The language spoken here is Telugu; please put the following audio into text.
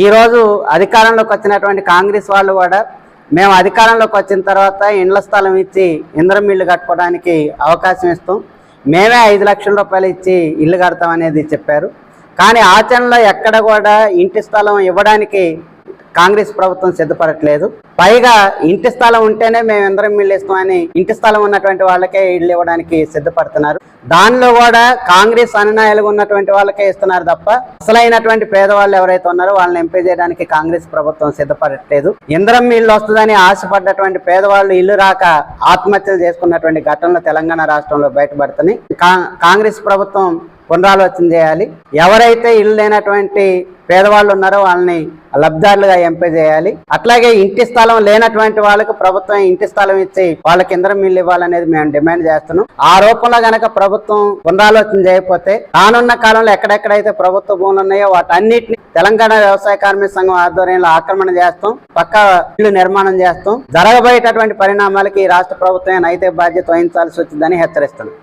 ఈరోజు అధికారంలోకి వచ్చినటువంటి కాంగ్రెస్ వాళ్ళు కూడా మేము అధికారంలోకి వచ్చిన తర్వాత ఇండ్ల స్థలం ఇచ్చి ఇంద్రం ఇల్లు కట్టుకోవడానికి అవకాశం ఇస్తాం, మేమే 5 లక్షల రూపాయలు ఇచ్చి ఇల్లు కడతామనేది చెప్పారు. కానీ ఆచరణలో ఎక్కడ కూడా ఇంటి స్థలం ఇవ్వడానికి కాంగ్రెస్ ప్రభుత్వం సిద్ధపడట్లేదు. పైగా ఇంటి స్థలం ఉంటేనే మేము ఇంద్రం ఇల్లు ఇస్తామని ఇంటి స్థలం ఉన్నటువంటి వాళ్ళకే ఇల్లు ఇవ్వడానికి సిద్ధపడుతున్నారు. దానిలో కూడా కాంగ్రెస్ అనునాయాలుగా ఉన్నటువంటి వాళ్ళకే ఇస్తున్నారు తప్ప అసలైనటువంటి పేదవాళ్ళు ఎవరైతే ఉన్నారో వాళ్ళని ఎంపీ చేయడానికి కాంగ్రెస్ ప్రభుత్వం సిద్ధపడట్లేదు. ఇంద్రం ఇల్లు వస్తుందని ఆశపడ్డటువంటి పేదవాళ్ళు ఇల్లు రాక ఆత్మహత్యలు చేసుకున్నటువంటి ఘటనలు తెలంగాణ రాష్ట్రంలో బయటపడుతున్నాయి. కాంగ్రెస్ ప్రభుత్వం పునరాలోచన చేయాలి. ఎవరైతే ఇల్లు లేనటువంటి పేదవాళ్ళు ఉన్నారో వాళ్ళని లబ్ధిదారులుగా ఎంపిక చేయాలి. అట్లాగే ఇంటి స్థలం లేనటువంటి వాళ్ళకు ప్రభుత్వం ఇంటి స్థలం ఇచ్చి వాళ్ళకి ఇంద్రం ఇల్లు ఇవ్వాలనేది మేము డిమాండ్ చేస్తున్నాం. ఆ రూపంలో గనక ప్రభుత్వం పునరాలోచన చేయకపోతే రానున్న కాలంలో ఎక్కడెక్కడైతే ప్రభుత్వ భూములు ఉన్నాయో వాటన్నిటిని తెలంగాణ వ్యవసాయ కార్మిక సంఘం ఆధ్వర్యంలో ఆక్రమణ చేస్తాం, పక్కా ఇల్లు నిర్మాణం చేస్తాం. జరగబోయేటటువంటి పరిణామాలకి రాష్ట్ర ప్రభుత్వం నైతిక బాధ్యత వహించాల్సి వచ్చిందని హెచ్చరిస్తున్నాం.